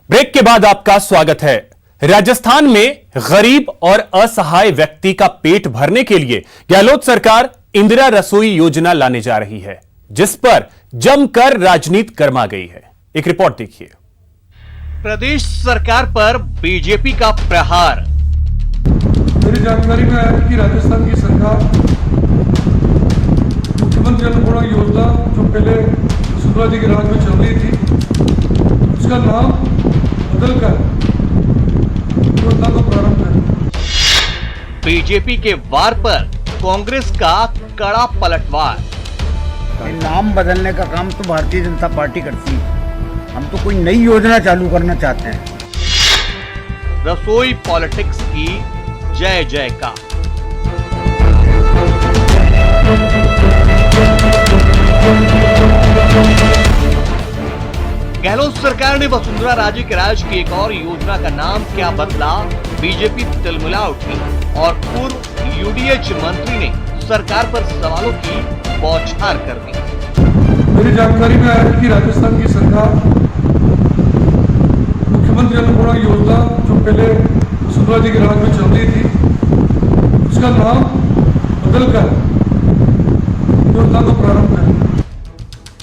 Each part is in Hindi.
ब्रेक के बाद आपका स्वागत है। राजस्थान में गरीब और असहाय व्यक्ति का पेट भरने के लिए गहलोत सरकार इंदिरा रसोई योजना लाने जा रही है, जिस पर जमकर राजनीति गरमा गई है। एक रिपोर्ट देखिए। प्रदेश सरकार पर बीजेपी का प्रहार। मेरी जानकारी में आया कि राजस्थान की सरकार मुख्यमंत्री अन्नपूर्णा योजना जो पहले वसुंधरा जी के राज में चल रही थी, उसका नाम बदलकर योजना को प्रारंभ करें। बीजेपी के वार पर कांग्रेस का कड़ा पलटवार। नाम बदलने का काम तो भारतीय जनता पार्टी करती है, हम तो कोई नई योजना चालू करना चाहते हैं। रसोई पॉलिटिक्स की जय जयकार। गहलोत सरकार ने वसुंधरा राजे के राज की एक और योजना का नाम क्या बदला, बीजेपी तिलमिला उठी और पूर्व यूडीएच मंत्री ने सरकार पर सवालों की बौछार कर दी। मेरी जानकारी में आया कि राजस्थान की सरकार मुख्यमंत्री अन्नपूर्णा योजना जो पहले वसुंधरा जी के राज में चल रही थी, उसका नाम बदलकर योजना को प्रारंभ करें।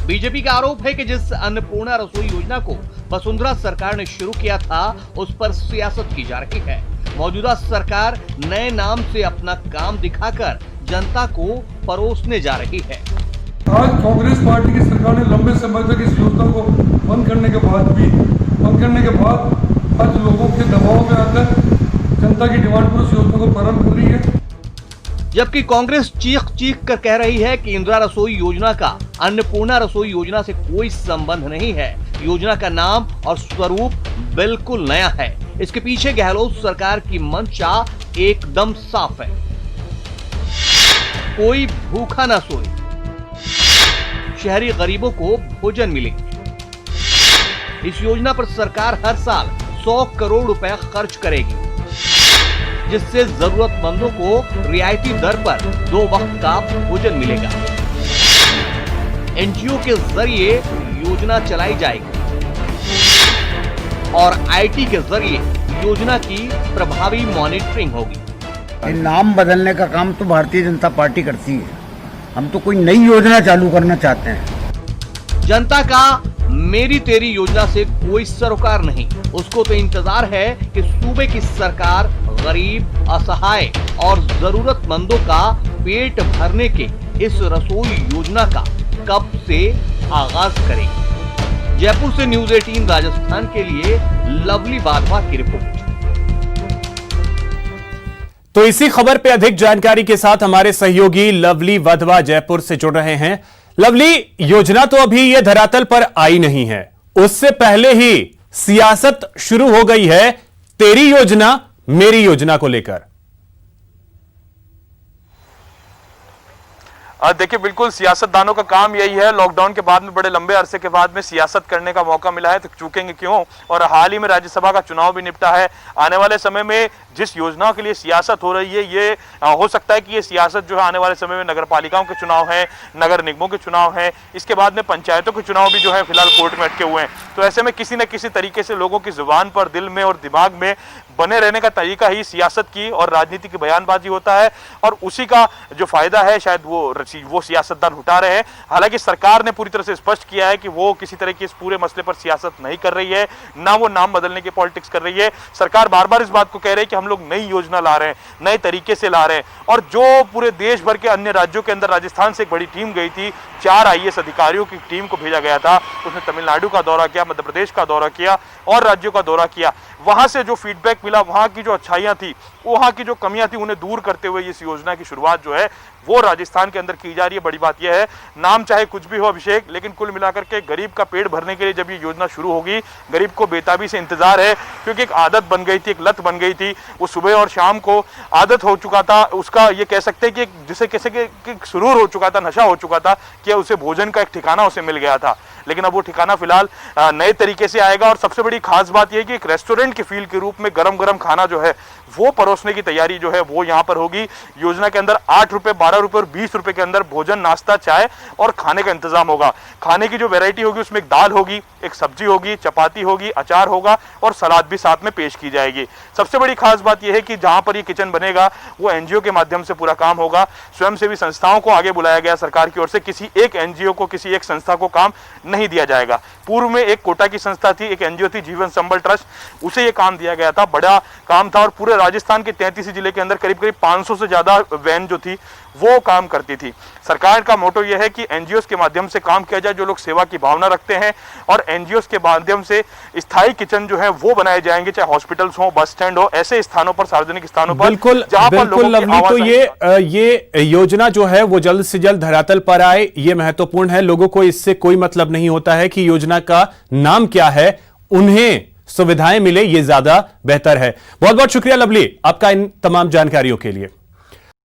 बीजेपी का आरोप है कि जिस अन्नपूर्णा रसोई योजना को वसुंधरा सरकार ने शुरू किया था, उस पर सियासत की जा रही है। मौजूदा सरकार नए नाम से अपना काम दिखाकर जनता को परोसने जा रही है। आज कांग्रेस पार्टी की सरकार ने लंबे समय तक इस योजना को बंद करने के बाद आज लोगों के दबाव में आकर जनता की डिमांड पर उस योजना को प्रारंभ कर रही है। जबकि कांग्रेस चीख कर कह रही है कि इंदिरा रसोई योजना का अन्नपूर्णा रसोई योजना से कोई संबंध नहीं है। योजना का नाम और स्वरूप बिल्कुल नया है। इसके पीछे गहलोत सरकार की मंशा एकदम साफ है। कोई भूखा न सोए, शहरी गरीबों को भोजन मिले। इस योजना पर सरकार हर साल 100 करोड़ रुपए खर्च करेगी, जिससे जरूरतमंदों को रियायती दर पर 2 वक्त का भोजन मिलेगा। एनजीओ के जरिए योजना चलाई जाएगी और आईटी के जरिए योजना की प्रभावी मॉनिटरिंग होगी। नाम बदलने का काम तो भारतीय जनता पार्टी करती है, हम तो कोई नई योजना चालू करना चाहते हैं। जनता का मेरी तेरी योजना से कोई सरोकार नहीं। उसको तो इंतजार है कि सूबे की सरकार गरीब, असहाय और जरूरतमंदों का पेट भरने के इस रसोई योजना का कब से आगाज करेगी। जयपुर से न्यूज़ 18 राजस्थान के लिए लवली वाधवा की रिपोर्ट। तो इसी खबर पे अधिक जानकारी के साथ हमारे सहयोगी लवली वाधवा जयपुर से जुड़ रहे हैं। लवली, योजना तो अभी यह धरातल पर आई नहीं है, उससे पहले ही सियासत शुरू हो गई है तेरी योजना मेरी योजना को लेकर। देखिए, बिल्कुल सियासतदानों का काम यही है। लॉकडाउन के बाद में बड़े लंबे अरसे के बाद में सियासत करने का मौका मिला है, तो चूकेंगे क्यों। और हाल ही में राज्यसभा का चुनाव भी निपटा है। आने वाले समय में जिस योजनाओं के लिए सियासत हो रही है, ये हो सकता है कि ये सियासत जो है आने वाले समय में नगर पालिकाओं के चुनाव है, नगर निगमों के चुनाव है, इसके बाद में पंचायतों के चुनाव भी जो है फिलहाल कोर्ट में अटके हुए हैं। तो ऐसे में किसी न किसी तरीके से लोगों की जुबान पर, दिल में और दिमाग में बने रहने का तरीका ही सियासत की और राजनीति की बयानबाजी होता है, और उसी का जो फायदा है शायद वो सियासतदान उठा रहे हैं। हालांकि सरकार ने पूरी तरह से स्पष्ट किया है कि वो किसी तरह की इस पूरे मसले पर सियासत नहीं कर रही है, ना वो नाम बदलने की पॉलिटिक्स कर रही है। सरकार बार बार इस बात को कह रही है कि हम लोग नई योजना ला रहे हैं, नए तरीके से ला रहे हैं। और जो पूरे देश भर के अन्य राज्यों के अंदर राजस्थान से एक बड़ी टीम गई थी, 4 आईएएस अधिकारियों की टीम को भेजा गया था। उसने तमिलनाडु का दौरा किया, मध्य प्रदेश का दौरा किया और राज्यों का दौरा किया। वहां से जो फीडबैक मिला, वहां की जो अच्छाइयां थी, वहां की जो कमियां थी, उन्हें दूर करते हुए इस योजना की शुरुआत जो है वो राजस्थान के अंदर की जा रही है। बड़ी बात यह है, नाम चाहे कुछ भी हो अभिषेक, लेकिन कुल मिलाकर के गरीब का पेट भरने के लिए जब ये योजना शुरू होगी, गरीब को बेताबी से इंतजार है, क्योंकि एक आदत बन गई थी, एक लत बन गई थी। वो सुबह और शाम को आदत हो चुका था उसका, ये कह सकते हैं कि जिसे कैसे कि सुरूर हो चुका था, नशा हो चुका था कि उसे भोजन का एक ठिकाना उसे मिल गया था। लेकिन अब वो ठिकाना फिलहाल नए तरीके से आएगा। और सबसे बड़ी खास बात यह कि एक रेस्टोरेंट के फील के रूप में गरम गरम खाना जो है वो परोसने की तैयारी जो है वो यहां पर होगी। योजना के अंदर 8 रुपए, 12 रुपए और 20 रुपए के अंदर भोजन, नाश्ता, चाय और खाने का इंतजाम होगा। खाने की जो वैरायटी होगी उसमें एक दाल होगी, एक सब्जी होगी, चपाती होगी, अचार होगा और सलाद भी साथ में पेश की जाएगी। सबसे बड़ी खास बात यह है कि जहां पर ये किचन बनेगा वो एनजीओ के माध्यम से पूरा काम होगा। स्वयंसेवी संस्थाओं को आगे बुलाया गया सरकार की ओर से, किसी एक एनजीओ को, किसी एक संस्था को काम नहीं दिया जाएगा। पूर्व में एक कोटा की संस्था थी, एक एनजीओ थी जीवन संबल ट्रस्ट, उसे ये काम दिया गया था। बड़ा काम था और पूरे राजस्थान के 33 जिले के अंदर करीब करीब 500 से ज्यादा वैन जो थी वो काम करती थी। सरकार का मोटो यह है कि एनजीओस के माध्यम से काम किया जाए जो लोग सेवा की भावना रखते हैं, और एनजीओस के माध्यम से स्थायी किचन जो है वो बनाए जाएंगे, चाहे हॉस्पिटल्स हो, बस स्टैंड हो, ऐसे स्थानों पर, सार्वजनिक स्थानों पर बिल्कुल जहां पर बिल्कुल लोगों की लवली, तो आवाज ये योजना जो है वो जल्द से जल्द धरातल पर आए, ये महत्वपूर्ण है। लोगों को इससे कोई मतलब नहीं होता है कि योजना का नाम क्या है, उन्हें सुविधाएं मिले, ये ज्यादा बेहतर है। बहुत बहुत शुक्रिया लवली आपका इन तमाम जानकारियों के लिए।